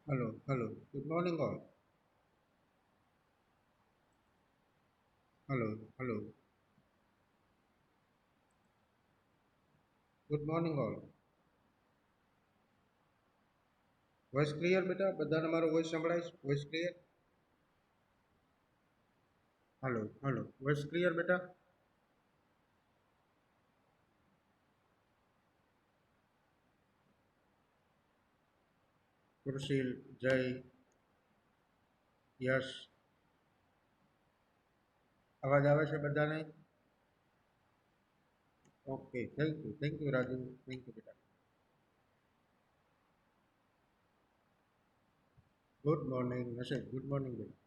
Hello, hello. Good morning, all. Hello, hello. Good morning, all. Voice clear બેટા? બધાને મારો voice સંભળાય છે? Voice clear? Hello, hello. Voice clear બેટા? કૃષિલ, જય, યશ. અવાજ આવે છે બધાને? Okay, thank you Raju. Thank you બેટા. Good morning, Nashed. Good morning બેટા.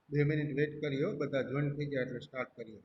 2 મિનિટ વેટ કરીઓ, બધા જોઈન થઈ જાય એટલે સ્ટાર્ટ કરીએ.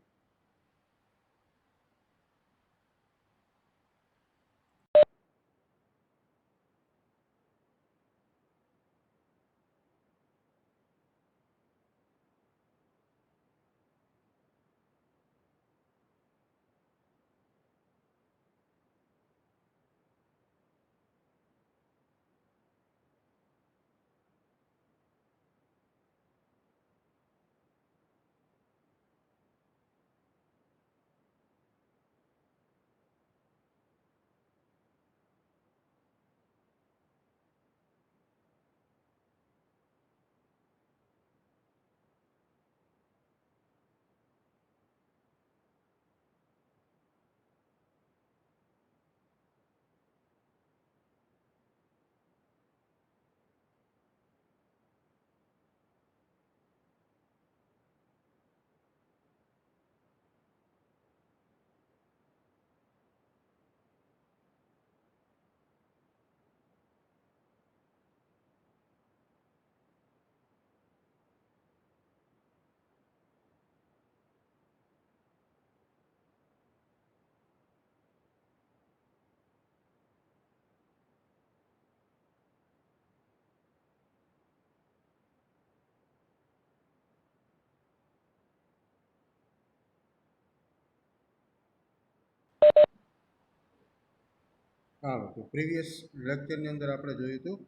હા, તો પ્રીવિયસ લેક્ચરની અંદર આપણે જોયું હતું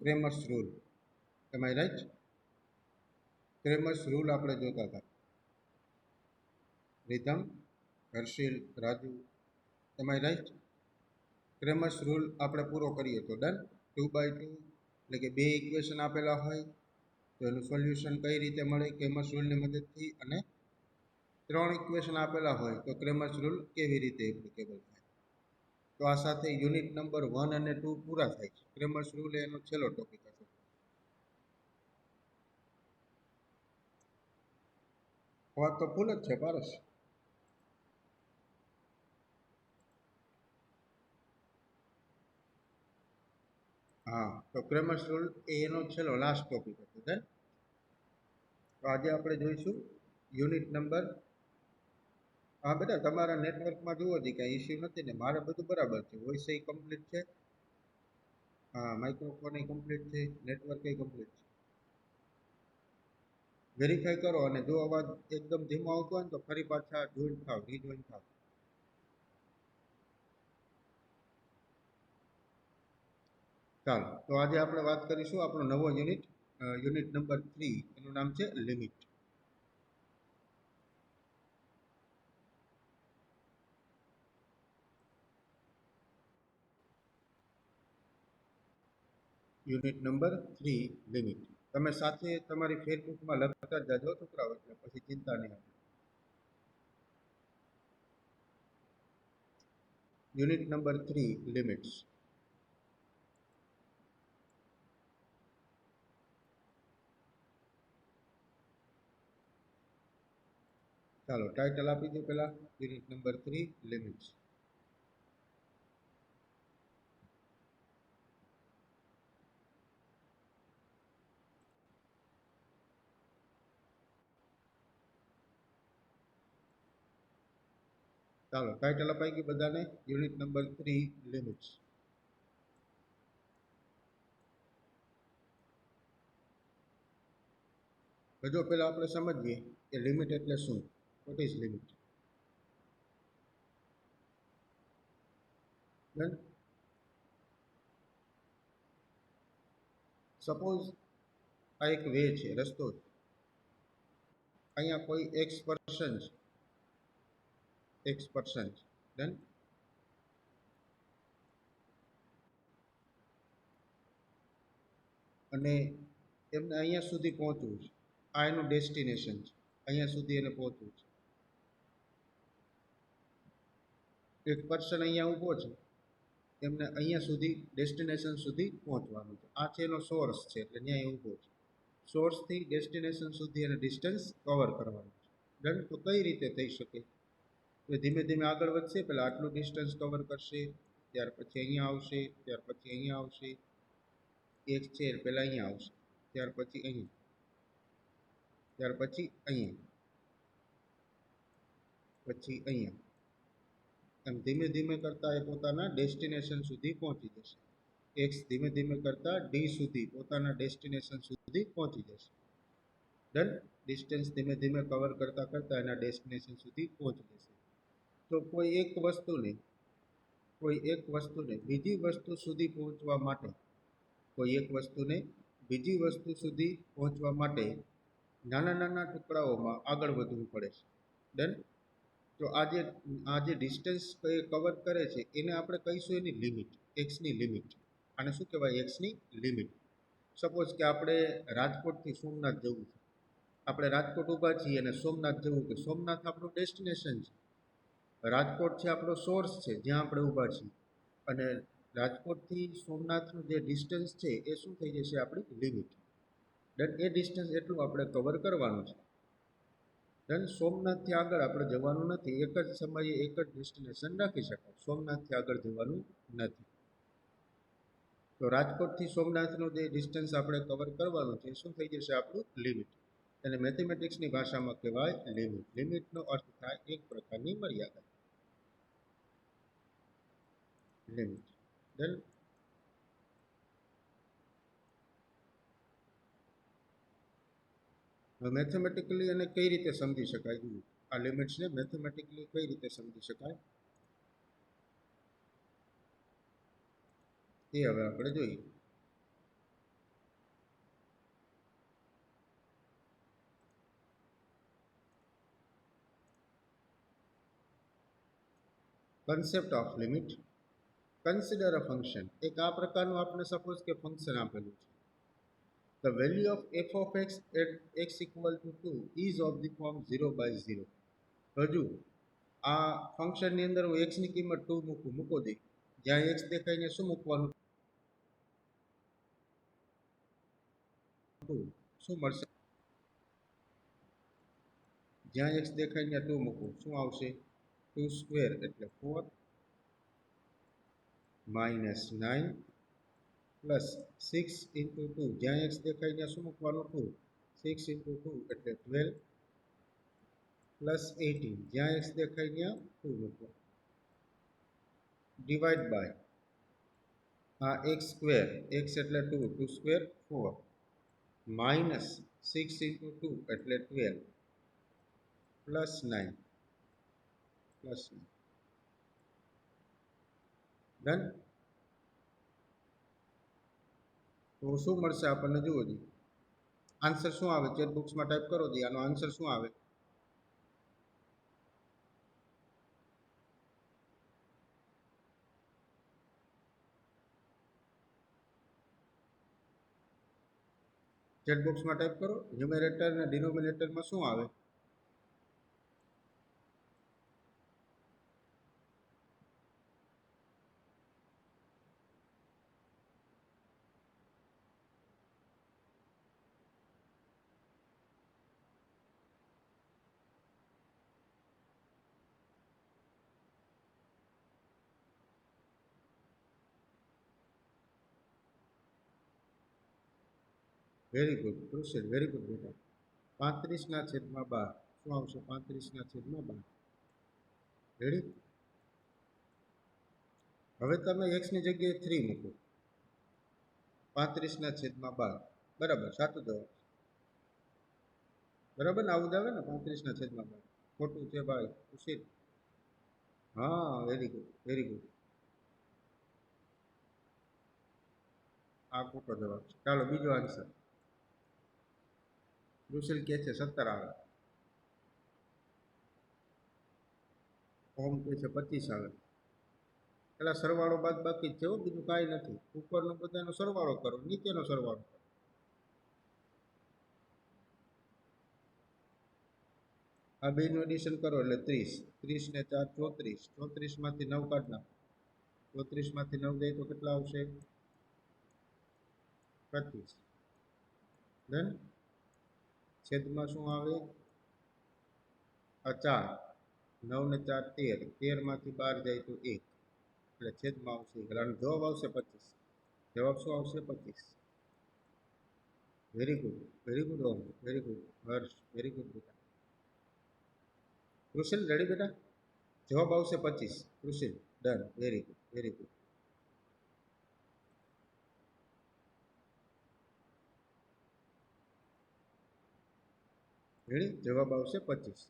Cramer's rule. Am I right? Cramer's rule આપણે જોતા હતા. Ridham, Harshil, Raju. Am I right? Cramer's rule આપણે પૂરો કરીએ તો ડન. 2/2 એટલે કે બે ઇક્વેશન આપેલા હોય તો એનું સોલ્યુશન કઈ રીતે મળે ક્રેમર્સ રૂલની મદદથી, અને 3 ઇક્વેશન આપેલા હોય તો ક્રેમર્સ રૂલ કેવી રીતે એપ્લિકેબલ થાય. તો આ સાથે યુનિટ નંબર 1 અને 2 પૂરા થાય છે. ક્રેમર્સ રૂલ એનો છેલ્લો ટોપિક હશે. વાત તો ફૂલ જ છે પારસ. હા, તો ક્રેમર્સ રૂલ એ એનો છેલ્લો લાસ્ટ ટોપિક હતો. તો આજે આપણે જોઈશું યુનિટ નંબર. હા બેટા, તમારા નેટવર્કમાં જુઓ જી કાંઈ ઇસ્યુ નથી ને? મારે બધું બરાબર છે. વોઇસ એ કમ્પ્લીટ છે. હા, માઇક્રોફોન એ કમ્પ્લીટ છે. નેટવર્ક એ કમ્પ્લીટ છે. વેરીફાઈ કરો, અને જો અવાજ એકદમ ધીમો આવતો હોય ને તો ફરી પાછા જોઈન થાવ, રીજોઈન થાવ. ચાલો, તો આજે આપણે વાત કરીશું આપણો નવો યુનિટ, યુનિટ નંબર 3. એનું નામ છે લિમિટ. Unit number 3 limit. તમે સાથે તમારી ફેસબુકમાં લખતા જ જાજો છોકરાઓ, એટલે પછી ચિંતા નહીં આવે. Unit number 3 limits. ચાલો, ટાઇટલ આપી દો પહેલા. Unit number 3 limits. ચાલો, ટાઇટલ અપાઈ ગઈ બધાને. Unit number 3 limits. હજુ પહેલાં આપણે સમજીએ કે લિમિટ એટલે શું. What is limit? Done. Suppose આ એક વે છે, રસ્તો છે. અહીંયા કોઈ એક્સ પર્સન છે, ડન. અને એમને અહીંયા સુધી પહોંચવું છે. આ એનું ડેસ્ટિનેશન છે. અહીંયા સુધી એને પહોંચવું છે. એક પર્સન અહીંયા ઊભો છે, એમને અહીંયા સુધી ડેસ્ટિનેશન સુધી પહોંચવાનું છે. આ છે એનો સોર્સ છે, એટલે ત્યાં ઊભો છે. સોર્સથી ડેસ્ટિનેશન સુધી એને ડિસ્ટન્સ કવર કરવાનું છે. ડન. તો કઈ રીતે થઈ શકે? તો ધીમે ધીમે આગળ વધશે. પહેલાં આટલું ડિસ્ટન્સ કવર કરશે, ત્યાર પછી અહીંયા આવશે, ત્યાર પછી અહીંયા આવશે. એક છે પહેલાં અહીંયા આવશે, ત્યાર પછી અહીંયા, ત્યાર પછી અહીંયા, પછી અહીંયા. એમ ધીમે ધીમે કરતાં એ પોતાના ડેસ્ટિનેશન સુધી પહોંચી જશે. એક્સ ધીમે ધીમે કરતાં ડી સુધી પોતાના ડેસ્ટિનેશન સુધી પહોંચી જશે. ડન. ડિસ્ટન્સ ધીમે ધીમે કવર કરતાં કરતાં એના ડેસ્ટિનેશન સુધી પહોંચી જશે. તો કોઈ એક વસ્તુને બીજી વસ્તુ સુધી પહોંચવા માટે, નાના નાના ટુકડાઓમાં આગળ વધવું પડે છે. ડન. તો આ જે ડિસ્ટન્સ કવર કરે છે એને આપણે કહીશું એની લિમિટ, એક્સની લિમિટ. આને શું કહેવાય? એક્સની લિમિટ. સપોઝ કે આપણે રાજકોટથી સોમનાથ જવું છે. આપણે રાજકોટ ઊભા છીએ અને સોમનાથ જવું કે સોમનાથ આપણું ડેસ્ટિનેશન છે. રાજકોટ છે આપણો સોર્સ છે, જ્યાં આપણે ઊભા છીએ. અને રાજકોટથી સોમનાથનું જે ડિસ્ટન્સ છે એ શું થઈ જશે? આપણી લિમિટ. ડન. એ ડિસ્ટન્સ એટલું આપણે કવર કરવાનું છે. ડન. સોમનાથથી આગળ આપણે જવાનું નથી. એક જ સમયે એક જ ડેસ્ટિનેશન રાખી શકાય. સોમનાથથી આગળ જવાનું નથી. તો રાજકોટથી સોમનાથનું જે ડિસ્ટન્સ આપણે કવર કરવાનું છે એ શું થઈ જશે? આપણું લિમિટ. અને મેથેમેટિક્સની ભાષામાં કહેવાય લિમિટ. લિમિટનો અર્થ થાય એક પ્રકારની મર્યાદા. લિમિટ. ડન. મેથેમેટિકલી અને કઈ રીતે સમજી શકાય? આ લિમિટ્સને મેથેમેટિકલી કઈ રીતે સમજી શકાય એ હવે આપણે જોઈએ. Concept of limit. Consider a function. એક આ પ્રકારનું આપણે સપોઝ કે ફંક્શન આપેલું છે. The value of f of x at x equal to 2 is of the form 0/0. હજુ આ ફંક્શનની અંદર હું x ની કિંમત 2 મૂકો દઈ. જ્યાં x દેખાય ને શું મૂકવાનું? 2. શું મળશે? જ્યાં x દેખાય ત્યાં 2 મૂકું, શું આવશે? 2 સ્ક્વેર એટલે 4 માઇનસ 9 પ્લસ 6 ઇન્ટુ 2. જ્યાં x દેખાય ત્યાં શું મૂકવાનું? 2. 6 ઇન્ટુ 2 એટલે 12 પ્લસ 18. જ્યાં x દેખાય ત્યાં 2 મૂકવાનું. ડિવાઈડ બાય આ x સ્ક્વેર, x એટલે 2, 2 સ્ક્વેર 4 માઇનસ 6 ઇન્ટુ 2 એટલે 12 પ્લસ 9 ડન. તો શું મળશે આપણને? જુઓ જી આન્સર શું આવે? ચેટ બોક્સમાં ટાઈપ કરો જી આનો આન્સર શું આવે? ચેટ બોક્સમાં ટાઈપ કરો. ન્યુમેરેટર અને ડિનોમિનેટરમાં શું આવે? Very good crucial, very good બેટા. 35/12 શું આવશે? 35/12. રેડી? હવે તમે x ની જગ્યાએ 3 મૂકો. 35/12 બરાબર, સાચો જવાબ. બરાબર ને? આવું જ આવે ને 35/12. ખોટું છે ભાઈ, સુશીલ. હા, વેરી ગુડ, વેરી ગુડ. આ ખોટો જવાબ છે. ચાલો બીજો આન્સર. સુશીલ કે છે 17 આવે. ઓમ કે છે 25 આવે. એટલે સરવાળો બાદ બાકી જ છે, બીજું કાંઈ નથી. ઉપરનો બધાનો સરવાળો કરો, નીચેનો સરવાળો કરો. આ બેનું એડિશન કરો એટલે 30. 30 ને 4 34. 34 માંથી 9 કાઢ નાખો. 34 માંથી 9 જાય તો કેટલા આવશે? 25. ડન. છેદમાં શું આવે? આ 4. 9 ને 4 13. 13 માંથી 12 જાય તો 1. એટલે છેદમાં આવશે. એટલે જવાબ આવશે 25. જવાબ શું આવશે? 25. Very good, very good Om, very good Harsh, very good બેટા. કૃષિલ રેડી બેટા? જવાબ આવશે 25. Krushil done, very good, very good. Ready? જવાબ આવશે 25.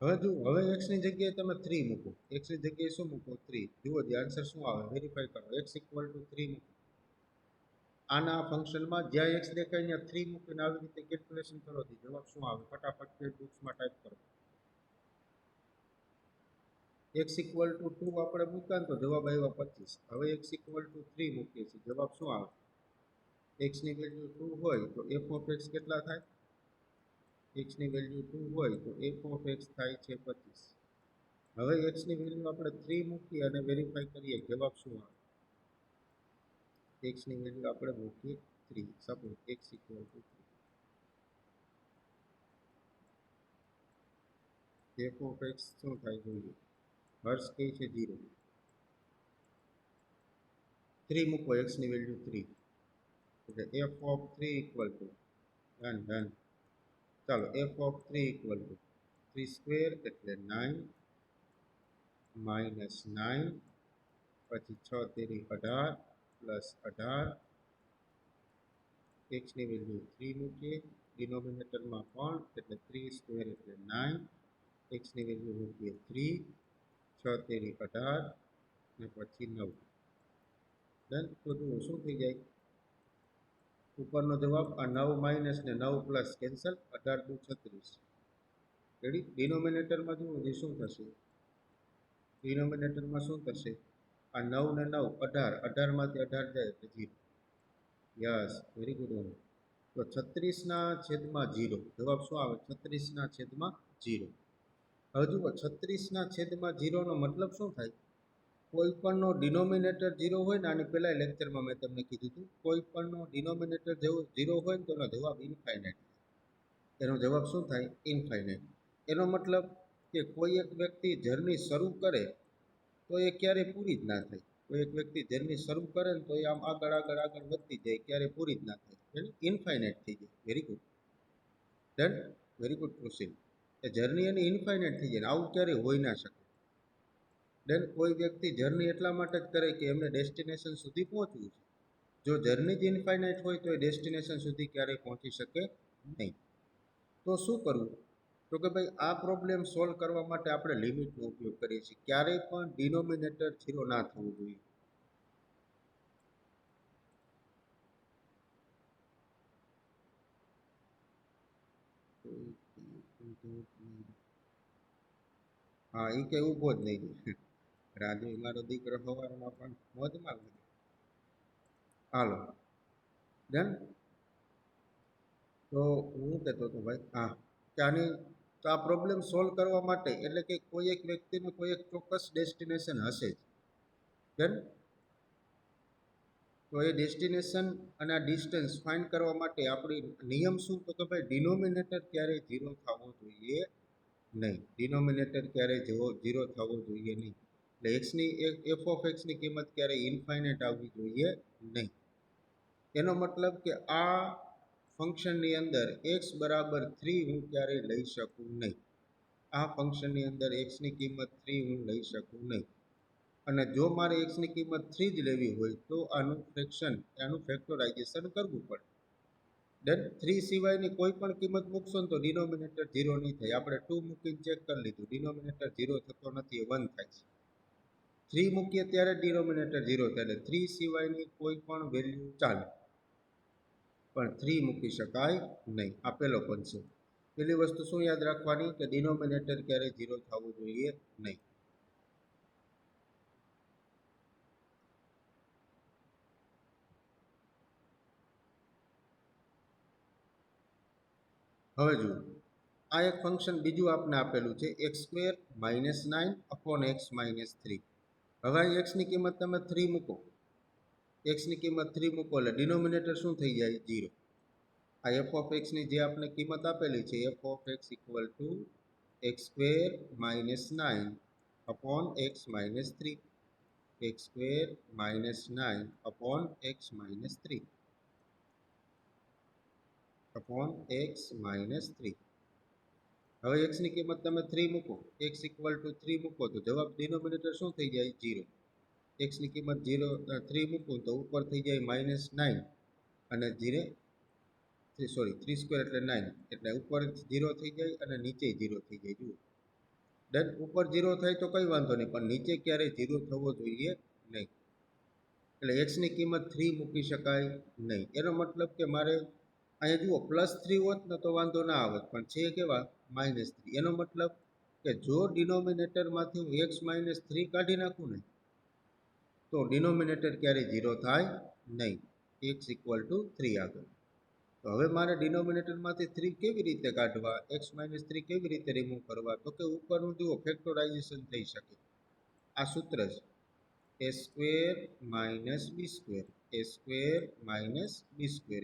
હવે જો હવે x ની જગ્યાએ તમે 3 મૂકો. x ની જગ્યાએ શું મૂકો? 3. જુઓ જે આન્સર શું આવે, વેરીફાઈ કરો. x = 3 મૂકો. આના ફંક્શનમાં જ્યાં x દેખાય ત્યાં 3 મૂકીને આવી રીતે કેલ્ક્યુલેશન કરો તો જવાબ શું આવે? ફટાફટ બુક્સમાં ટાઈપ કરો. x = 2 આપણે મૂક્યા તો જવાબ આવ્યો 25. હવે x = 3 મૂકીએ છીએ, જવાબ શું આવે? x ની વેલ્યુ 2 હોય તો f ઓફ x કેટલા થાય? x ની વેલ્યુ 2 હોય તો f ઓફ x થાય છે 25. હવે x ની વેલ્યુ આપણે 3 મૂકી અને વેરીફાઈ કરીએ, જવાબ શું આવે? x ની વેલ્યુ આપણે મૂકીએ 3. Suppose x = 3. f of x શું થાય જોઈએ? હર્ષ કહે છે 0. 3 મૂકો, x ની વેલ્યુ 3. એટલે f ઓફ 3 = ડન. ચાલો f ઓફ 3 = 3 સ્ક્વેર એટલે 9 માઇનસ 9 પછી 6 તેરી 18 પ્લસ 18. x ની વેલ્યુ 3 મૂકીએ ડિનોમિનેટરમાં પણ એટલે 3 સ્ક્વેર એટલે 9. x ની વેલ્યુ મૂકીએ 3. 6 તેરી 18 ને પછી 9. ડન. તો જુઓ શું થઈ જાય? ઉપરનો જવાબ આ 9 માઇનસ ને 9 પ્લસ કેન્સલ. 18 × 36. રેડી? ડિનોમિનેટરમાં જુઓ જે શું થશે? ડિનોમિનેટરમાં શું થશે? આ 9 ને 9 18. 18 માંથી 18 જાય એટલે 0. Yes, very good on. તો 36/0. જવાબ શું આવે? 36/0. હવે જુઓ 36/0 નો મતલબ શું થાય? કોઈ પણનો ડિનોમિનેટર 0 હોય ને, આની પહેલા લેક્ચરમાં મેં તમને કીધું હતું, કોઈ પણનો ડિનોમિનેટર જેવો 0 હોય ને તો એનો જવાબ ઇન્ફાઇનાઇટ. એનો જવાબ શું થાય? ઇન્ફાઇનાઇટ. એનો મતલબ કે કોઈ એક વ્યક્તિ જર્ની શરૂ કરે તો એ ક્યારેય પૂરી જ ના થાય. કોઈ એક વ્યક્તિ જર્ની શરૂ કરે ને તો એ આમ આગળ આગળ આગળ વધતી જાય, ક્યારેય પૂરી જ ના થાય, એટલે ઇન્ફાઇનાઇટ થઈ જાય. Very good. Done. Very good question. એ જર્ની એની ઇન્ફાઇનાઇટ થઈ જાય, આવું ક્યારેય હોઈ ના શકે. દેન કોઈ વ્યક્તિ જર્ની એટલા માટે જ કરે કે એમને ડેસ્ટિનેશન સુધી પહોંચવું છે. જો જર્ની જ ઇન્ફાઇનાઇટ હોય તો એ ડેસ્ટિનેશન સુધી ક્યારેય પહોંચી શકે નહીં. તો શું કરવું? તો કે ભાઈ આ પ્રોબ્લેમ સોલ્વ કરવા માટે આપણે લિમિટનો ઉપયોગ કરીએ છીએ. ક્યારેય પણ ડિનોમિનેટર 0 ના થવું જોઈએ. હા, એ કઈ ઊભો જ નહીં. રાજુ મારો દીકરો સવારમાં પણ મોજમાં લાગે. હાલો ડન. તો હું કહેતો હતો ભાઈ હા કે આની તો આ પ્રોબ્લેમ સોલ્વ કરવા માટે એટલે કે કોઈ એક વ્યક્તિનું કોઈ એક ચોક્કસ ડેસ્ટિનેશન હશે જ. ડન. તો એ ડેસ્ટિનેશન અને આ ડિસ્ટન્સ ફાઇન્ડ કરવા માટે આપણી નિયમ શું? તો કે ભાઈ ડિનોમિનેટર ક્યારેય 0 થવો જોઈએ નહીં. ડિનોમિનેટર ક્યારેય 0 થવો જોઈએ નહીં. એટલે એક્સની એફ ઓફ એક્સની કિંમત ક્યારેય ઇન્ફાઇનાઇટ આવવી જોઈએ નહીં. એનો મતલબ કે આ ફંક્શનની અંદર x બરાબર 3 હું ક્યારેય લઈ શકું નહીં. આ ફંક્શનની અંદર એક્સની કિંમત 3 હું લઈ શકું નહીં. અને જો મારે એક્સની કિંમત 3 જ લેવી હોય તો આનું ફ્રેક્શન, આનું ફેક્ટરાઇઝેશન કરવું પડે. ડન. 3 સિવાયની કોઈ પણ કિંમત મૂકશો ને તો ડિનોમિનેટર 0 નહીં થાય. આપણે 2 મૂકીને ચેક કરી લીધું, ડિનોમિનેટર 0 થતો નથી, એ 1 થાય છે. 3 મૂકીએ ત્યારે ડિનોમિનેટર 0 થાય, એટલે 3 સિવાયની કોઈ પણ વેલ્યુ ચાલે, પણ 3 મૂકી શકાય નહીં. આ પહેલો કોન્સેપ્ટ. પેલી વસ્તુ શું યાદ રાખવાની કે ડિનોમિનેટર ક્યારે 0 થવું જોઈએ નહીં. હવે જુઓ, આ એક ફંક્શન બીજું આપને આપેલું છે x² - 9 અપોન x - 3. હવે અહીં એક્સની કિંમત તમે 3 મૂકો, એક્સની કિંમત 3 મૂકો એટલે ડિનોમિનેટર શું થઈ જાય? 0. આ એફ ઓફ એક્સની જે આપણે કિંમત આપેલી છે F of x equal to x² - 9 upon x - 3, x² - 9 upon x - 3 upon x - 3. હવે x ની કિંમત તમે 3 મૂકો, x ઇક્વલ ટુ 3 મૂકો તો જવાબ ડિનોમિનેટર શું થઈ જાય? 0. x ની કિંમત 3 મૂકો તો ઉપર થઈ જાય -9 અને 3 સ્ક્વેર એટલે 9, એટલે ઉપર 0 થઈ જાય અને નીચે 0 થઈ જાય. જુઓ, ડન. ઉપર 0 થાય તો કંઈ વાંધો નહીં, પણ નીચે ક્યારેય 0 થવો જોઈએ નહીં. એટલે x ની કિંમત 3 મૂકી શકાય નહીં. એનો મતલબ કે મારે અહીંયા જુઓ +3 હોત ને તો વાંધો ના આવત, પણ છે કેવા? -3. એનો મતલબ કે જો ડિનોમિનેટરમાંથી હું x - 3 કાઢી નાખું ને તો ડિનોમિનેટર ક્યારેય 0 થાય નહીં, x ઇક્વલ ટુ 3 આગળ. તો હવે મારે ડિનોમિનેટરમાંથી 3 કેવી રીતે કાઢવા, x - 3 કેવી રીતે રિમૂવ કરવા? તો કે ઉપરનું જુઓ ફેક્ટરાઇઝેશન થઈ શકે. આ સૂત્ર છે a² - b²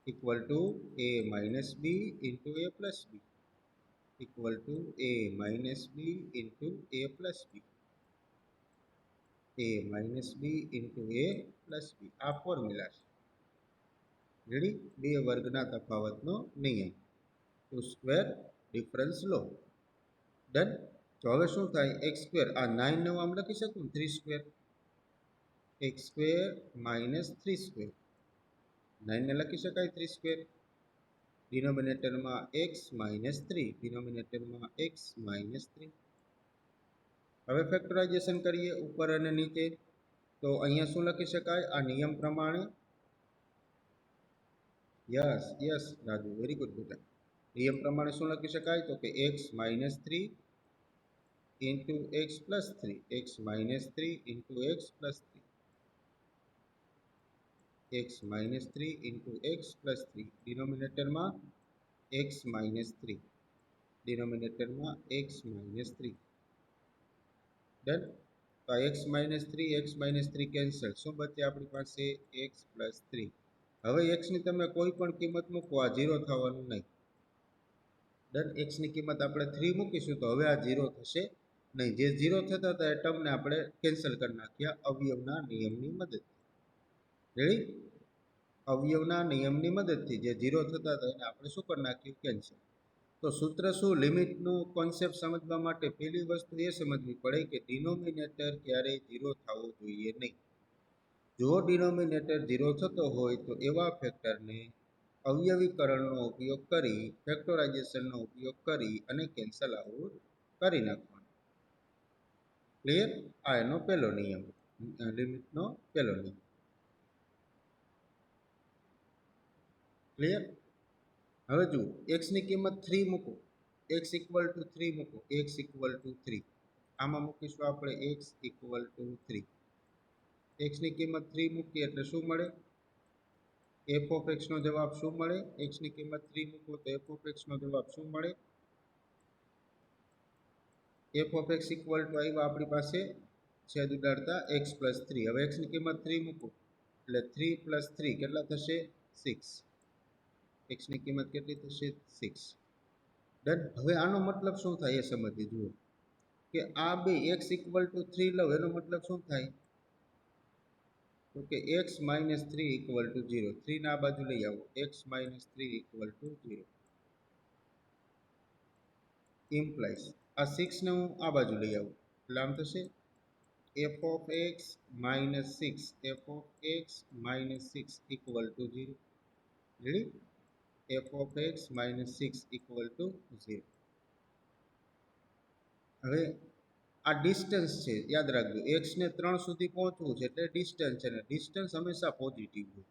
equal to a - b into a plus b equal to a - b into a plus b, a - b into a plus b. આ ફોર્મ્યુલા છે. રેડી? બે વર્ગના તફાવતનો નિયમ, ટુ સ્ક્વેર ડિફરન્સ લો. ડન. તો હવે શું થાય? x², આ 9 ને હું આમ લખી શકું 3², x² - 3², 9 ને લખી શકાય 3². ડિનોમિનેટરમાં x - 3, ડિનોમિનેટરમાં x - 3. હવે ફેક્ટરાઇઝેશન કરીએ ઉપર અને નીચે, તો અહીંયા શું લખી શકાય? આ નિયમ પ્રમાણે, yes yes Raju, very good બેટા. નિયમ પ્રમાણે શું લખી શકાય? તો કે x - 3 into x plus 3, x - 3 into x plus 3, x - 3 into x plus 3. ડિનોમિનેટરમાં x - 3, ડિનોમિનેટરમાં x - 3. Done. તો આ x - 3 કેન્સલ, શું બચે આપણી પાસે? x plus 3. હવે x ની તમે કોઈ પણ કિંમત મૂકો, આ 0 થવાનું નહીં. ડન. x ની કિંમત આપણે 3 મૂકીશું તો હવે આ 0 થશે નહીં. જે 0 થતા હતા એ ટર્મને આપણે કેન્સલ કરી નાખ્યા અવયવના નિયમની મદદથી. રેડી? અવયવના નિયમની મદદથી જે 0 થતા હતા એને આપણે શું કરી નાખ્યું? કેન્સલ. તો સૂત્ર શું? લિમિટનું કોન્સેપ્ટ સમજવા માટે પહેલી વસ્તુ એ સમજવી પડે કે ડિનોમિનેટર ક્યારેય 0 થવો જોઈએ નહીં. જો ડિનોમિનેટર 0 થતો હોય તો એવા ફેક્ટરને અવયવીકરણનો ઉપયોગ કરી, ફેક્ટરાઇઝેશનનો ઉપયોગ કરી અને કેન્સલ આઉટ કરી નાખવાનો. ક્લિયર? આ એનો પહેલો નિયમ, લિમિટનો પહેલો નિયમ. ક્લિયર? હવે જુઓ, x ની કિંમત 3 મૂકો, x ઇક્વલ ટુ 3 મૂકો, x ઇક્વલ ટુ 3. આમાં મૂકીશું આપણે x ઇક્વલ ટુ 3. x ની કિંમત 3 મૂકીએ એટલે શું મળે? f ઓફ x નો જવાબ શું મળે? x ની કિંમત 3 મૂકો તો f ઓફ x નો જવાબ શું મળે? f of x equal to આવ્યા આપણી પાસે છેદ ઉડાડતા x પ્લસ 3. હવે x ની કિંમત 3 મૂકો એટલે 3 પ્લસ 3 કેટલા થશે? 6. x ની કિંમત કેટલી થશે? 6. ડન. હવે આનો મતલબ શું થાય એ સમજીએ. જુઓ કે આ બે x ઇક્વલ ટુ 3 લો, એનો મતલબ શું થાય? તો કે x - 3 ઇક્વલ ટુ 0. 3 ને આ બાજુ લઈ આવો, x - 3 ઇક્વલ ટુ 0 ઇમ્પ્લાઇઝ આ 6 ને હું આ બાજુ લઈ આવું એટલે આમ થશે f of x - 6, f of x - 6 equal to 0. Ready, F of x minus 6 equal to 0. હવે આ ડિસ્ટન્સ છે, યાદ રાખજો, એક્સને 3 સુધી પહોંચવું છે એટલે ડિસ્ટન્સ છે, ને ડિસ્ટન્સ હંમેશા પોઝિટિવ હોય,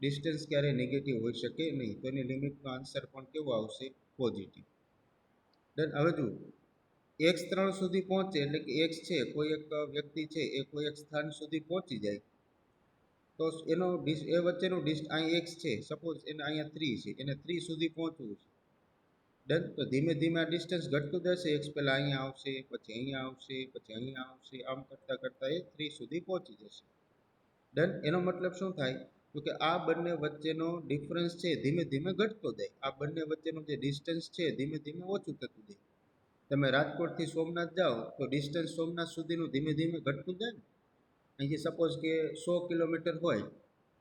ડિસ્ટન્સ ક્યારેય નેગેટિવ હોઈ શકે નહીં, તો એની લિમિટનો આન્સર પણ કેવો આવશે? પોઝિટિવ. ડન. હવે જુઓ, એક્સ 3 સુધી પહોંચે એટલે કે એક્સ છે, કોઈ એક વ્યક્તિ છે એ કોઈ એક સ્થાન સુધી પહોંચી જાય તો એનો એ વચ્ચેનું અહીં એક્સ છે, સપોઝ એને અહીંયા 3 છે, એને 3 સુધી પહોંચવું છે. ડન. તો ધીમે ધીમે આ ડિસ્ટન્સ ઘટતું જશે, એક્સ પહેલાં અહીંયા આવશે, પછી અહીંયા આવશે, પછી અહીંયા આવશે, આમ કરતાં કરતાં એ 3 સુધી પહોંચી જશે. ડન. એનો મતલબ શું થાય? તો કે આ બંને વચ્ચેનો ડિફરન્સ છે ધીમે ધીમે ઘટતો જાય, આ બંને વચ્ચેનું જે ડિસ્ટન્સ છે ધીમે ધીમે ઓછું થતું જાય. તમે રાજકોટથી સોમનાથ જાઓ તો ડિસ્ટન્સ સોમનાથ સુધીનું ધીમે ધીમે ઘટતું જાય ને. અહીંથી સપોઝ કે 100 કિલોમીટર હોય,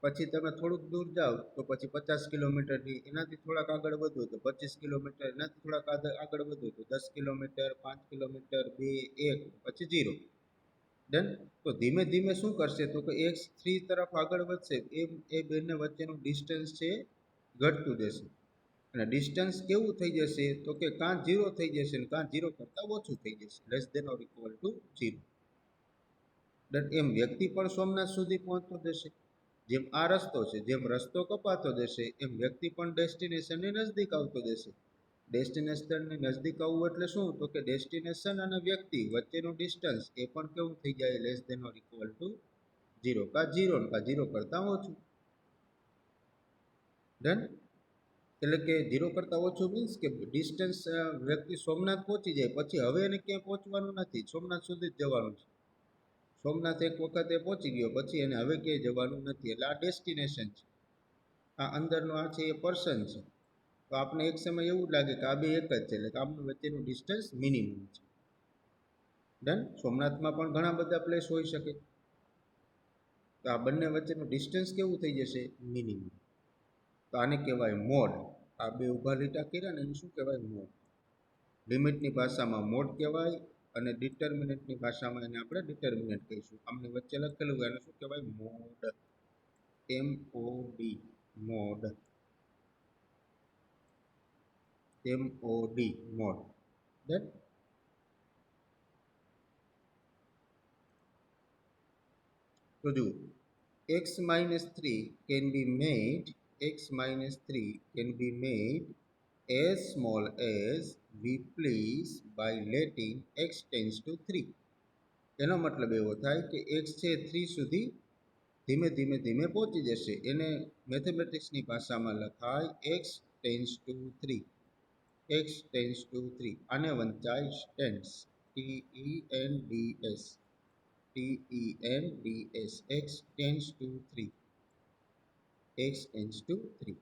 પછી તમે થોડુંક દૂર જાઓ તો પછી 50 કિલોમીટરથી, એનાથી થોડાક આગળ વધો તો 25 કિલોમીટર, એનાથી થોડાક આગળ વધો તો 10 કિલોમીટર, 5 કિલોમીટર, 2, 1, પછી 0. ડન. તો ધીમે ધીમે શું કરશે? તો કે એક્સ 3 તરફ આગળ વધશે એમ એ બંને વચ્ચેનું ડિસ્ટન્સ છે ઘટતું જશે, અને ડિસ્ટન્સ કેવું થઈ જશે? તો કે કાં 0 થઈ જશે ને કાં 0 કરતાં ઓછું થઈ જશે, less than or equal to 0. Done. એમ વ્યક્તિ પણ સોમનાથ સુધી પહોંચતો જશે, જેમ આ રસ્તો છે, જેમ રસ્તો કપાતો જશે એમ વ્યક્તિ પણ ડેસ્ટિનેશનની નજદીક આવતો જશે. ડેસ્ટિનેશનની નજદીક આવવું એટલે શું? તો કે ડેસ્ટિનેશન અને વ્યક્તિ વચ્ચેનું ડિસ્ટન્સ એ પણ કેવું થઈ જાય? Less than or equal to 0, કાં 0 કાં 0 કરતાં ઓછું. ડન. એટલે કે 0 કરતાં ઓછું મીન્સ કે ડિસ્ટન્સ વ્યક્તિ સોમનાથ પહોંચી જાય પછી હવે એને ક્યાંય પહોંચવાનું નથી, સોમનાથ સુધી જ જવાનું છે. સોમનાથ એક વખત એ પહોંચી ગયો પછી એને હવે ક્યાંય જવાનું નથી, એટલે આ ડેસ્ટિનેશન છે. આ અંદરનો આ છે એ પર્સન છે. તો આપણે એક સમય એવું લાગે કે આ બે એક જ છે, એટલે કે આમનું વચ્ચેનું ડિસ્ટન્સ મિનિમમ છે. ડન. સોમનાથમાં પણ ઘણા બધા પ્લેસ હોઈ શકે, તો આ બંને વચ્ચેનું ડિસ્ટન્સ કેવું થઈ જશે? મિનિમમ. તો આને કહેવાય મોડ. આ બે ઊભા લીટા કર્યા ને એને શું કહેવાય? મોડ. લિમિટની ભાષામાં મોડ કહેવાય અને ડિટર્મિનન્ટની ભાષામાં એને આપણે ડિટર્મિનન્ટ કહીશું. આમની વચ્ચે લખેલું હોય એને શું કહેવાય? Mode. MOD. Mode. MOD. Mode. Done. તો જુઓ, x minus 3 can be made, x minus 3 can be made as small as we please by letting x tends to 3. એનો મતલબ એવો થાય કે x છે 3 સુધી ધીમે ધીમે ધીમે પહોંચી જશે, એને મેથેમેટિક્સની ભાષામાં લખાય x tends to 3. x tends to 3. આને વંચાય stands, TENDS. TENDS. x tends to 3. x tends to 3.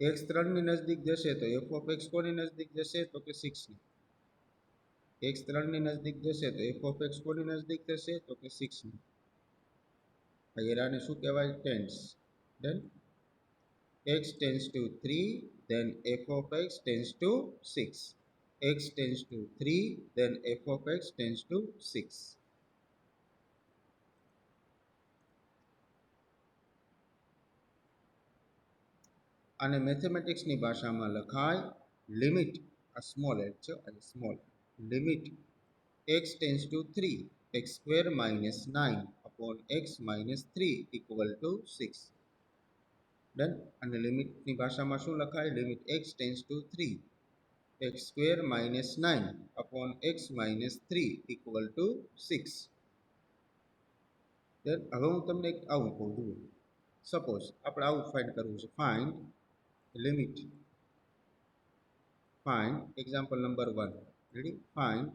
x 3 ની નજદીક જશે તો f of x કોની નજદીક જશે? તો કે 6 ની. x 3 ની નજદીક જશે તો f of x કોની નજદીક જશે? તો કે 6 ની. આને શું કહેવાય? Tends. Done. x tends to 3, then f of x tends to 6. x tends to 3, then f of x tends to 6. આને મેથેમેટિક્સની ભાષામાં લખાય લિમિટ, આ સ્મોલ h છે, અને small limit x tends to 3 x square minus 9 upon x minus 3 equal to 6. Done. અને લિમિટની ભાષામાં શું લખાય? Limit x tends to 3 x square minus 9 upon x minus 3 equal to 6. Done. હવે હું તમને આવું કહું છું, સપોઝ આપણે આવું ફાઇન્ડ કરવું છે, find limit, find example number 1. Ready? Find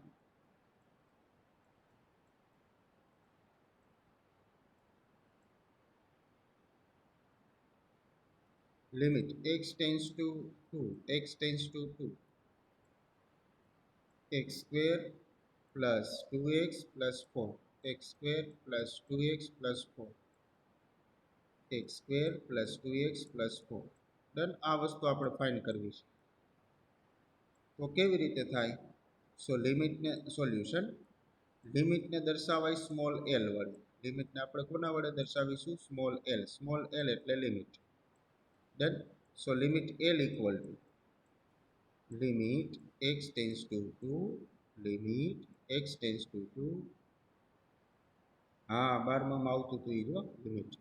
limit x tends to 2, x tends to 2, x square plus 2x plus 4, x square plus 2x plus 4, x square plus 2x plus 4. Done. આ વસ્તુ આપણે find કરવી છે, તો કેવી રીતે થાય? સો લિમિટને solution, લિમિટને દર્શાવાય સ્મોલ l વડે, લિમિટને આપણે કોના વડે દર્શાવીશું? Small L. સ્મોલ એલ એટલે limit. Done. So limit L equal to limit x tends to 2, limit x tends to 2. હા, 12માં આવતું હતું એ જો limit.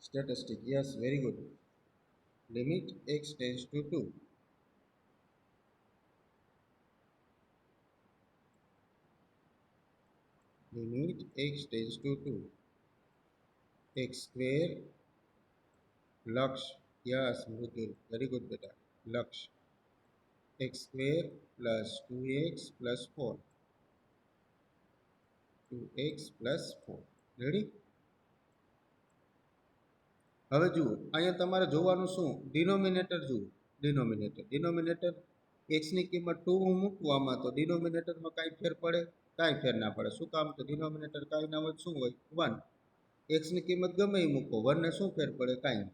Statistic, yes, very good. Limit x tends to 2. Limit x tends to 2. x square લક્ષ, yes Mridul, very good બેટા. લક્ષ x square plus 2x plus 4. 2x plus 4. Ready? હવે જુઓ, અહીંયા તમારે જોવાનું શું? ડિનોમિનેટર જુઓ. ડિનોમિનેટર એક્સની કિંમત 2 હું મૂકું આમાં, તો ડિનોમિનેટરમાં કાંઈ ફેર પડે? કાંઈ ફેર ના પડે. શું કામ? તો ડિનોમિનેટર કાંઈ ના હોય, શું હોય? 1. એક્સની કિંમત ગમે એ મૂકો, 1 ને શું ફેર પડે? કાંઈ.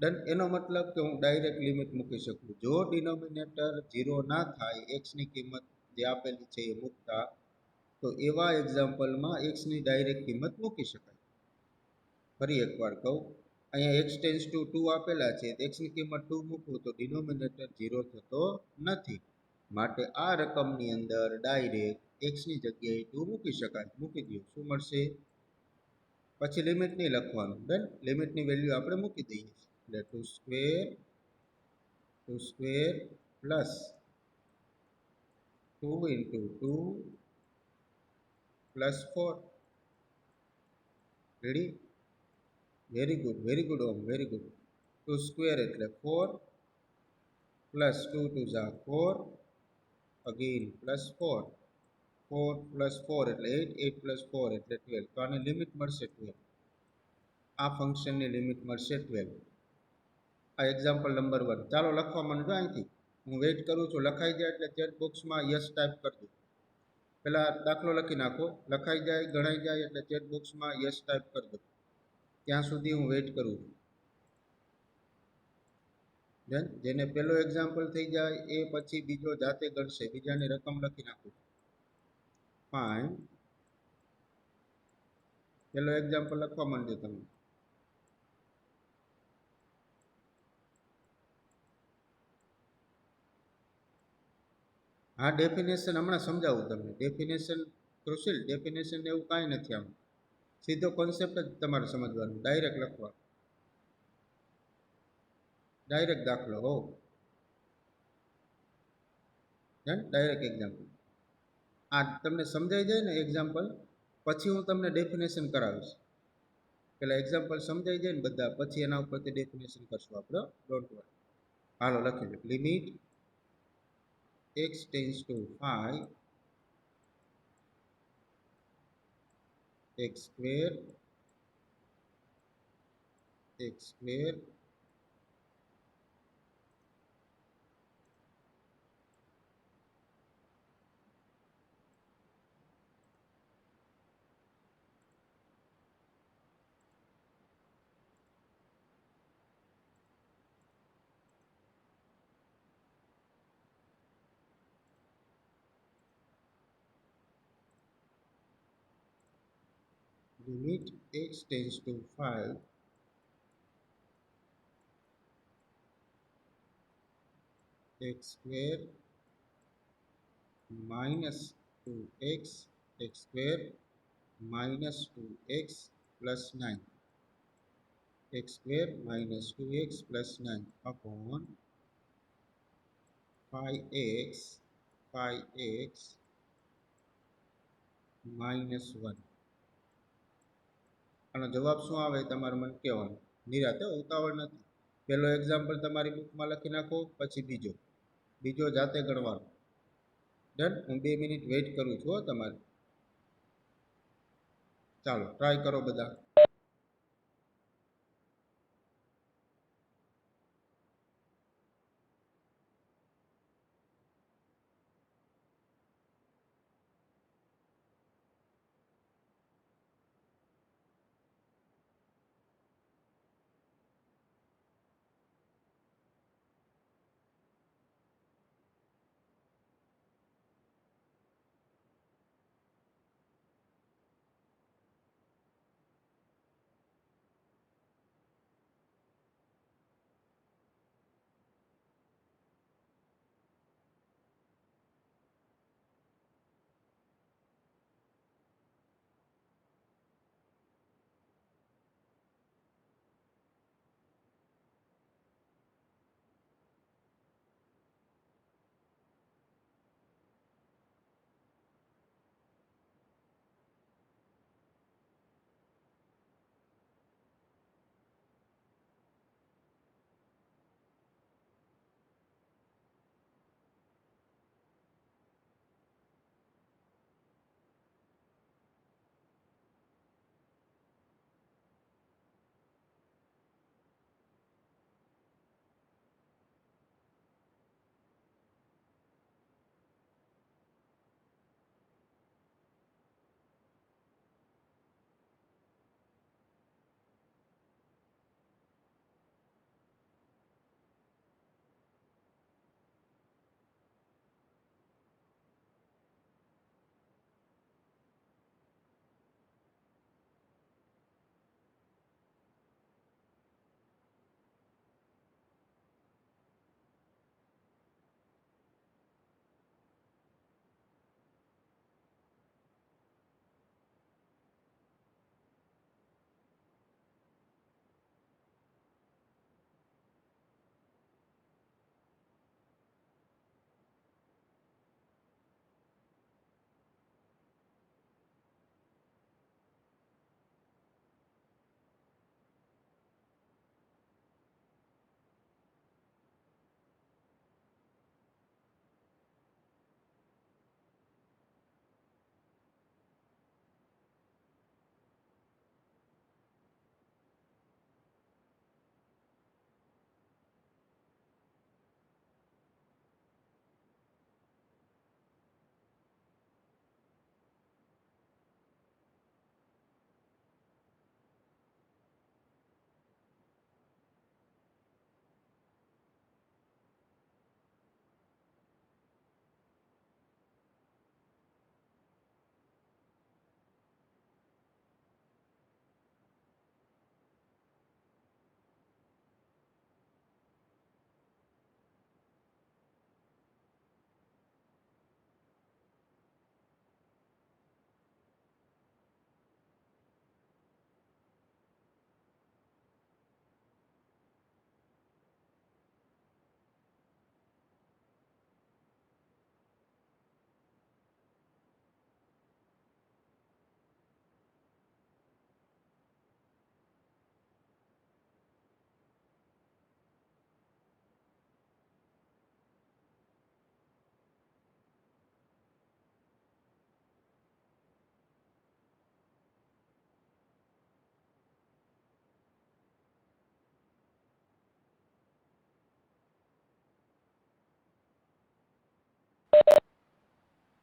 ડન. એનો મતલબ કે હું ડાયરેક્ટ લિમિટ મૂકી શકું. જો ડિનોમિનેટર 0 ના થાય, એક્સની કિંમત જે આપેલી છે એ મૂકતા, તો એવા એક્ઝામ્પલમાં એક્સની ડાયરેક્ટ કિંમત મૂકી શકાય. ફરી એકવાર કહું, અહીંયા x ટેન્સ ટુ 2 આપેલા છે, એક્સની કિંમત 2 મૂકું તો ડિનોમિનેટર 0 થતો નથી. માટે આ રકમની અંદર ડાયરેક્ટ એક્સની જગ્યાએ 2 મૂકી શકાય. મૂકી દો, શું મળશે? પછી લિમિટ નહીં લખવાનું. ડન. લિમિટની વેલ્યુ આપણે મૂકી દઈએ. એટલે 2 square plus 2 into 2 plus 4. Ready? Very good Om, very good. 2 square એટલે 4 પ્લસ 2 2 ઝા 4, અગેન પ્લસ 4. 4 પ્લસ 4 એટલે 8, 8 પ્લસ 4 એટલે 12. તો આની લિમિટ મળશે 12. આ ફંક્શનની લિમિટ મળશે 12. આ એક્ઝામ્પલ નંબર 1. ચાલો લખવા માંડજો અહીંથી. હું વેઇટ કરું છું. લખાઈ જાય એટલે ચેટ બોક્સમાં યસ ટાઈપ કરજો. પહેલાં દાખલો લખી નાખો. લખાઈ જાય, ગણાઈ જાય એટલે ચેટ બોક્સમાં યસ ટાઈપ કરજો. ત્યાં સુધી હું વેઇટ કરું છું. જેને પહેલો એક્ઝામ્પલ થઈ જાય એ પછી બીજો જાતે ગણશે. બીજાની રકમ લખી નાખું. ફાઇન. પહેલો એક્ઝામ્પલ લખવા માંડજો તમે. હા, ડેફિનેશન હમણાં સમજાવું તમને. Definition crucial. ડેફિનેશન એવું કાંઈ નથી. આમ સીધો કોન્સેપ્ટ જ તમારે સમજવાનો. ડાયરેક્ટ લખવા, ડાયરેક્ટ દાખલો હો. Direct example. આ તમને સમજાઈ જાય ને એક્ઝામ્પલ, પછી હું તમને ડેફિનેશન કરાવીશ. પેલા એક્ઝામ્પલ સમજાઈ જાય ને બધા, પછી એના ઉપરથી ડેફિનેશન કરશું આપણે. Don't worry. હાલો લખી લો. Limit x tends to 5 x square limit x tends to 5 x square minus 2x x square minus 2x plus 9 x square minus 2x plus 9 upon 5x minus 1. આનો જવાબ શું આવે તમારે મને કહેવાનું. નિરાતે, ઉતાવળ નથી. પહેલો એક્ઝામ્પલ તમારી બુકમાં લખી નાખો, પછી બીજો જાતે ગણવાનો. ડન. હું 2 મિનિટ વેઇટ કરું છું તમારે. ચાલો ટ્રાય કરો બધા.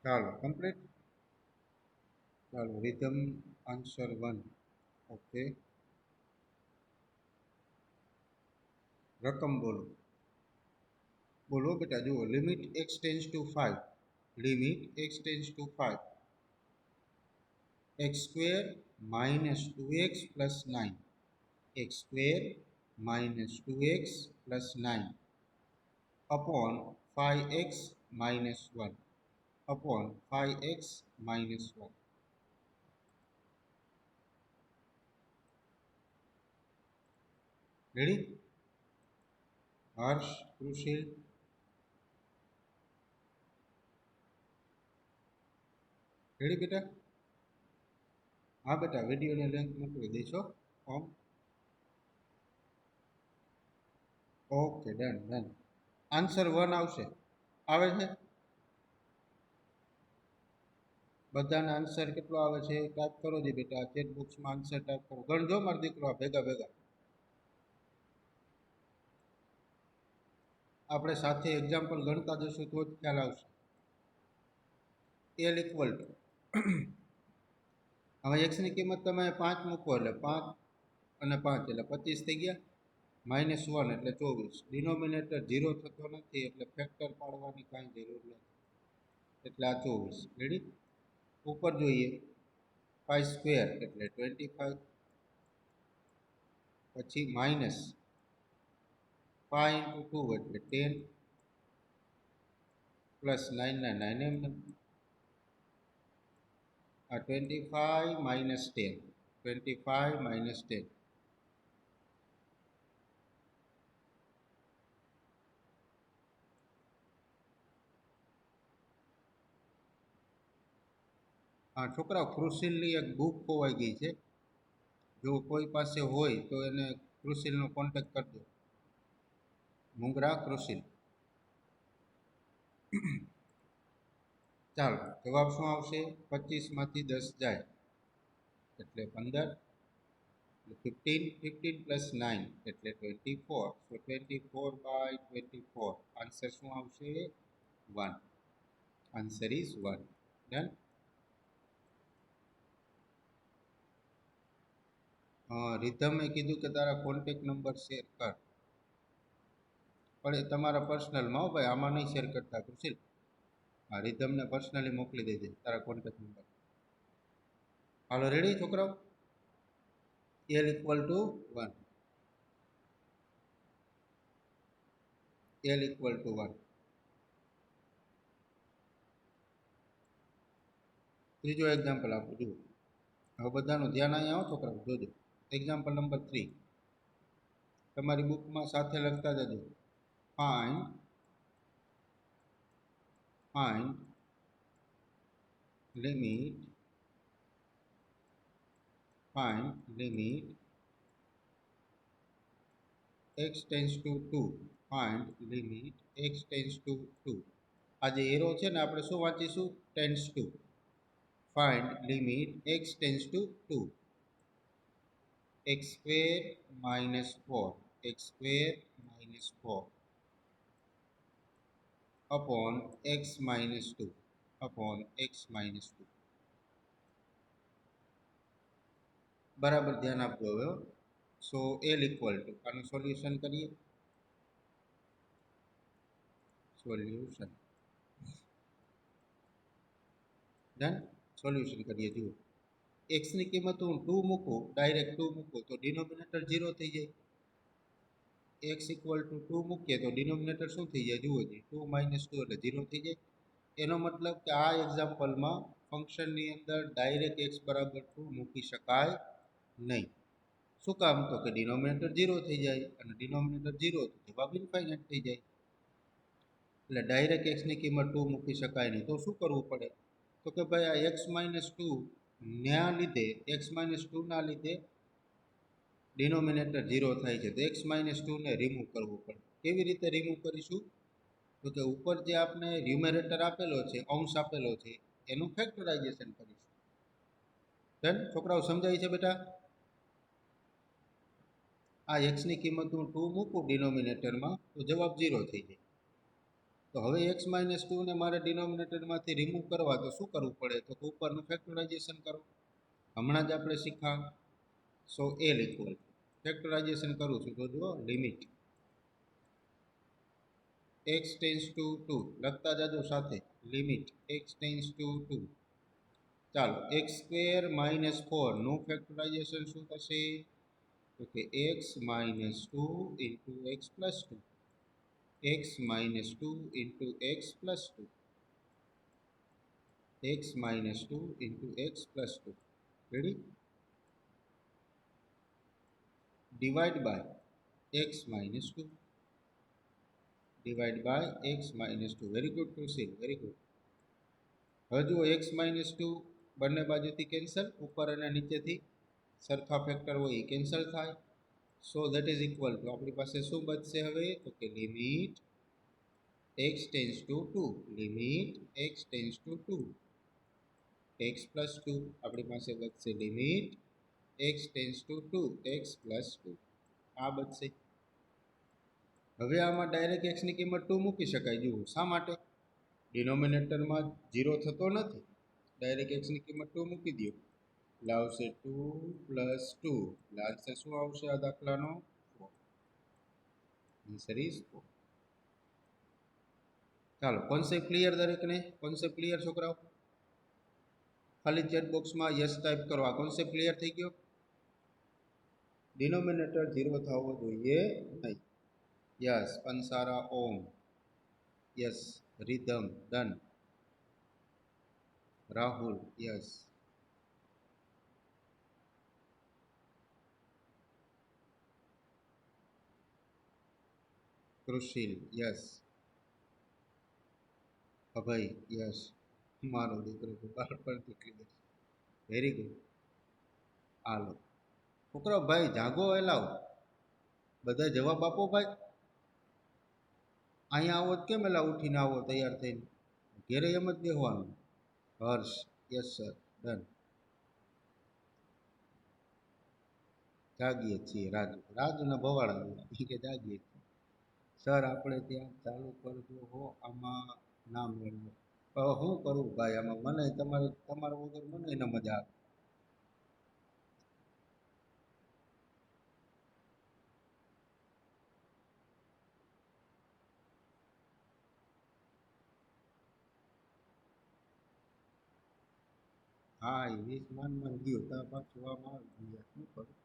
ચાલો કમ્પ્લીટ. ચાલો રિધમ આન્સર 1. ઓકે, રકમ બોલો. બોલો બેટા, જુઓ. Limit x tends to 5. Limit x tends to 5. x square minus 2x plus 9. x square minus 2x plus 9 upon 5x minus 1 upon 5x minus 1. Ready? Harsh, Krushil, ready બેટા? હા બેટા, વિડીયોની લિંક મોકલી દઈશો. Okay, done done. આન્સર 1 આવશે. આવે છે? બધાના આન્સર કેટલો આવે છે ટાઈપ કરો જી બેટા. ચેટ બોક્સમાં આન્સર ટાઈપ કરો. ગણજો મારો દીકરો ભેગા ભેગા. આપણે સાથે એક્ઝામ્પલ ગણતા જશું તો જ ખ્યાલ આવશે. એલ ઇક્વલ ટુ, હવે એક્સની કિંમત તમે 5 મૂકો એટલે 5 અને 5 એટલે 25 થઈ ગયા. -1 એટલે 24. ડિનોમિનેટર 0 થતો નથી એટલે ફેક્ટર પાડવાની કાંઈ જરૂર નથી, એટલે આ 24. રેડી? ઉપર જોઈએ 5 સ્ક્વેર એટલે 25, પછી માઇનસ 5 × 2 એટલે 10, પ્લસ 9 ના 9 એમ. આ 25 માઇનસ 10, 25 માઇનસ 10. હા છોકરાઓ, ક્રુશિલની એક બુક ખોવાઈ ગઈ છે. જો કોઈ પાસે હોય તો એને ક્રુશિલનો કોન્ટેક્ટ કરજો. મુંગરા ક્રુશિલ. ચાલો, જવાબ શું આવશે? 25 માંથી 10 જાય એટલે 15, 15, 15 પ્લસ 9 એટલે 24. સો 24/24. આન્સર શું આવશે? 1. Answer is 1. ડન. રિધમે કીધું કે તારા કોન્ટેક્ટ નંબર શેર કર, પણ એ તમારા પર્સનલમાં હો ભાઈ, આમાં નહીં શેર કરતા કુશિલ. હા, રિધમને પર્સનલી મોકલી દેજે તારા કોન્ટેક્ટ નંબર. હાલો, રેડી છોકરાઓ? L equal to 1. L equal to 1. ત્રીજો એક્ઝામ્પલ આપું, જુઓ. હવે બધાનું ધ્યાન અહીંયા આવો છોકરાઓ, જોજો. Example number 3. તમારી બુકમાં સાથે લખતા જજો. Find limit x tends to 2. Find limit x tends to 2. આ જે એરો છે ને, આપણે શું વાંચીશું? Tends to. Find limit x tends to 2. x square minus 4. x square minus 4 upon x minus 2. upon x minus 2. બરાબર ધ્યાન આપજો હવે. સો એલ ઇક્વલ ટુ, આનું સોલ્યુશન કરીએ. Solution done. સોલ્યુશન કરીએ. જુઓ, એક્સની કિંમત હું 2 મૂકું, ડાયરેક્ટ 2 મૂકું તો ડિનોમિનેટર 0 થઈ જાય. x ઇક્વલ ટુ 2 મૂકીએ તો ડિનોમિનેટર શું થઈ જાય? જુઓ જી, 2 માઇનસ 2 એટલે 0 થઈ જાય. એનો મતલબ કે આ એક્ઝામ્પલમાં ફંક્શનની અંદર ડાયરેક્ટ x બરાબર 2 મૂકી શકાય નહીં. શું કામ? તો કે ડિનોમિનેટર 0 થઈ જાય, અને ડિનોમિનેટર 0 તો જવાબ ઇન્ફાઇનાઇટ થઈ જાય. એટલે ડાયરેક્ટ એક્સની કિંમત 2 મૂકી શકાય નહીં. તો શું કરવું પડે? તો કે ભાઈ આ x માઇનસ 2 ના લીધે, x માઇનસ 2ના લીધે ડિનોમિનેટર 0 થાય છે, તો x માઇનસ 2ને રિમૂવ કરવું પડે. કેવી રીતે રિમૂવ કરીશું? તો કે ઉપર જે આપણે ન્યુમેરેટર આપેલો છે, અંશ આપેલો છે, એનું ફેક્ટરાઇઝેશન કરીશું. ડન. છોકરાઓ સમજાય છે બેટા? આ x ની કિંમત હું 2 મૂકું ડિનોમિનેટરમાં તો જવાબ 0 થઈ જાય. તો હવે x માઇનસ 2 ને મારે ડિનોમિનેટરમાંથી રિમૂવ કરવા તો શું કરવું પડે? તો ઉપરનું ફેક્ટરાઇઝેશન કરો. હમણાં જ આપણે શીખ્યા. સો l ઇક્વલ ફેક્ટરાઇઝેશન કરું છું તો જુઓ લિમિટ x ટેન્સ ટુ 2 લખતા જાજો સાથે લિમિટ x ટેન્સ ટુ 2. ચાલો x સ્ક્વેર માઇનસ 4 નું ફેક્ટરાઇઝેશન શું થશે? તો કે x minus 2 into x plus 2 x minus 2 into x plus 2 x minus 2 into x plus 2 ready divide by x minus 2 divide by x minus 2 very good to see very good. હવે જુઓ x minus 2 બંને બાજુથી cancel ઉપર અને નીચેથી સરખા factor હોય એ cancel થાય. So that is equal to આપણી પાસે શું બચશે હવે? તો કે limit x tends to 2 limit x tends to 2 x plus 2 આપણી પાસે બચશે limit x tends to 2 x plus 2 આ બચશે. હવે આમાં ડાયરેક્ટ x ની કિંમત 2 મૂકી શકાય. જુઓ શા માટે? ડિનોમિનેટરમાં 0 થતો નથી. ડાયરેક્ટ x ની કિંમત 2 મૂકી દો એટલે આવશે 2 પ્લસ 2 એટલે આન્સર શું આવશે આ દાખલાનો? 4. Answer is 4. ચાલો કોન્સેપ્ટ ક્લિયર દરેકને? કોન્સેપ્ટ ક્લિયર છોકરાઓ? ખાલી ચેટ બોક્સમાં યસ ટાઈપ કરો. આ કોન્સેપ્ટ ક્લિયર થઈ ગયો? ડિનોમિનેટર 0 થવો જોઈએ નહીં. Yes Pansara Om yes Ridham done Rahul yes Krushil yes Abhay yes મારો દીકરો તો બાળપણથી ક્લિયર. Very good. હાલો છોકરો ભાઈ જાગો એલાવ બધા જવાબ આપો ભાઈ. અહીંયા આવો કેમ એલા ઉઠીને આવો તૈયાર થઈને? ઘેરે એમ જ બેહવાનું. હર્ષ યસ સર ડન જાગીએ છીએ. રાજુના ભવાડા કે જાગીએ છીએ સર આપણે ત્યાં ચાલુ કરજો હો આમાં ના મેળવો. શું કરું ભાઈ આમાં? મને તમારા વગર મને ન મજા આવે. હા એ 20 માન ગયો ત્યાં પાછું આમાં આવી ગયા. શું કરું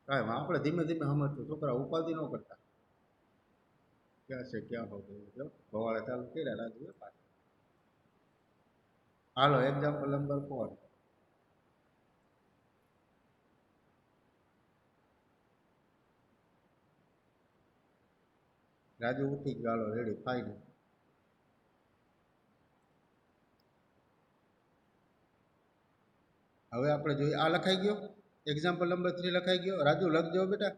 કાંઈ આપણે ધીમે ધીમે સમજતું. છોકરા ઉપાધિ ન કરતા. ક્યાં છે ક્યાં હો ગયો ભવાળા ચાલુ કર્યા રાજુ પાછા. હાલો એક્ઝામ્પલ નંબર 4. રાજુ ઉઠી ગયો. હાલો રેડી ફાઈનલ. હવે આપણે જોઈએ આ લખાઈ ગયો. એક્ઝામ્પલ નંબર 3 લખાઈ ગયો. રાજુ લખજો બેટા.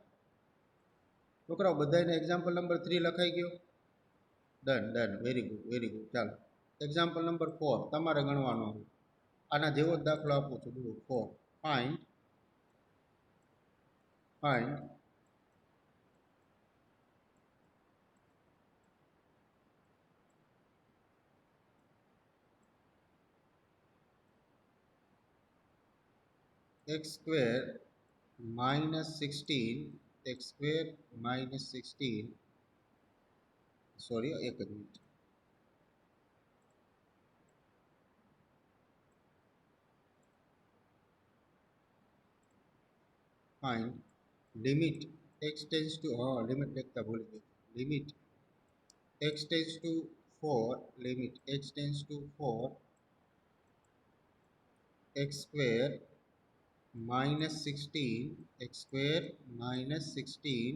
છોકરાઓ બધાને એક્ઝામ્પલ નંબર 3 લખાઈ ગયો. Done done very good very good. ચાલો એક્ઝામ્પલ નંબર 4 તમારે ગણવાનો. આના જેવો જ દાખલો આપું છું. જુઓ 4 find x square minus 16 x square minus 16 sorry એક જ minute. Find limit x tends two limit લખતા ભૂલી ગયો. Limit x tends two 4 limit x tends two 4 x square minus 16 x square minus 16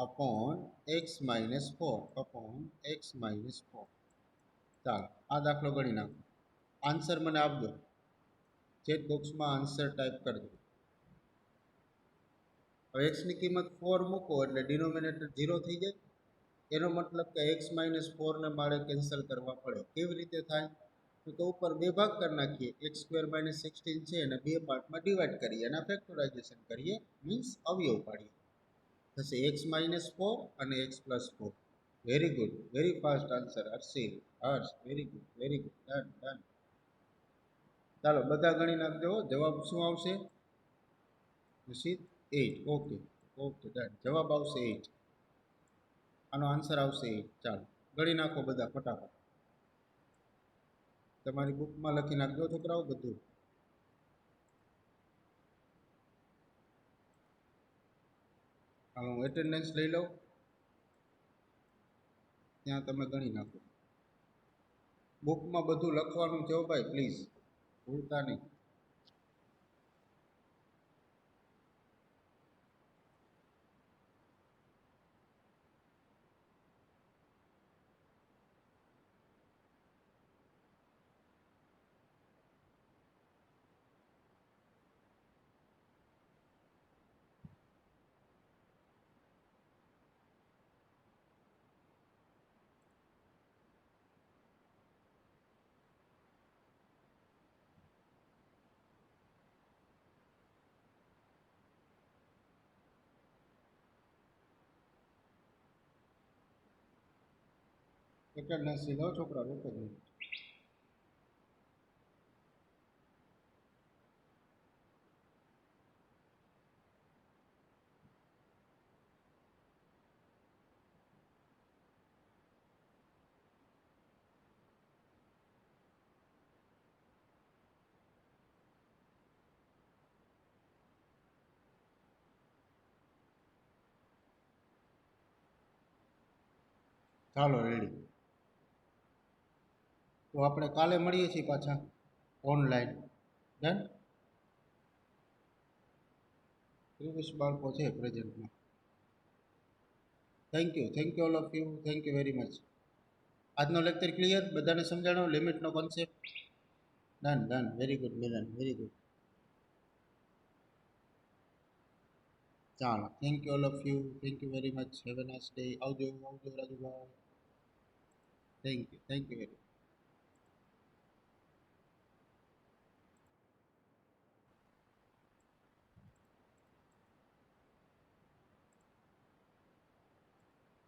upon x minus 4 upon x minus 4. ચાલો આ દાખલો ગણી નાખો. આન્સર મને આપજો. ચેટ બોક્સમાં આન્સર ટાઈપ કરજો. હવે x ની કિંમત 4 મૂકો એટલે ડિનોમિનેટર 0 થઈ જાય. એનો મતલબ કે x minus 4 ને મારે કેન્સલ કરવા પડે. કેવી રીતે થાય? તો ઉપર બે ભાગ કરી નાખીએ. x સ્ક્વેર માઇનસ 16 છે અને બે પાર્ટમાં ડિવાઈડ કરીએ અને ફેક્ટરાઇઝેશન કરીએ મીન્સ અવયવ પાડીએ. થશે x minus 4 અને x plus 4. Very good, very fast answer Harshil. Harsh, very good, very good. Done done. ચાલો બધા ગણી નાખજો. જવાબ શું આવશે? હર્ષિત 8. Okay okay done. જવાબ આવશે 8. આનો આન્સર આવશે 8. ચાલો ગણી નાખો બધા ફટાફટ. તમારી બુકમાં લખી નાખજો છોકરાઓ બધું. હાલો હું એટેન્ડન્સ લઈ લઉં, ત્યાં તમે ગણી નાખો. બુકમાં બધું લખવાનું છે ભાઈ, પ્લીઝ ભૂલતા નહીં. એટેન્ડન્સ લઈ લો છોકરા, એક જ મિનિટ. ચાલો રેડી. તો આપણે કાલે મળીએ છીએ પાછા ઓનલાઈન. ડન. 23 બાળકો છે પ્રેઝન્ટમાં. Thank you all of you, thank you very much. આજનો લેક્ચર ક્લિયર, બધાને સમજાણો લિમિટનો concept. Done done. Very good Milan, very good. ચાલો thank you all of you, thank you very much. Have a nice day. આવજો આવજો રાજુભાઈ. Thank you very much.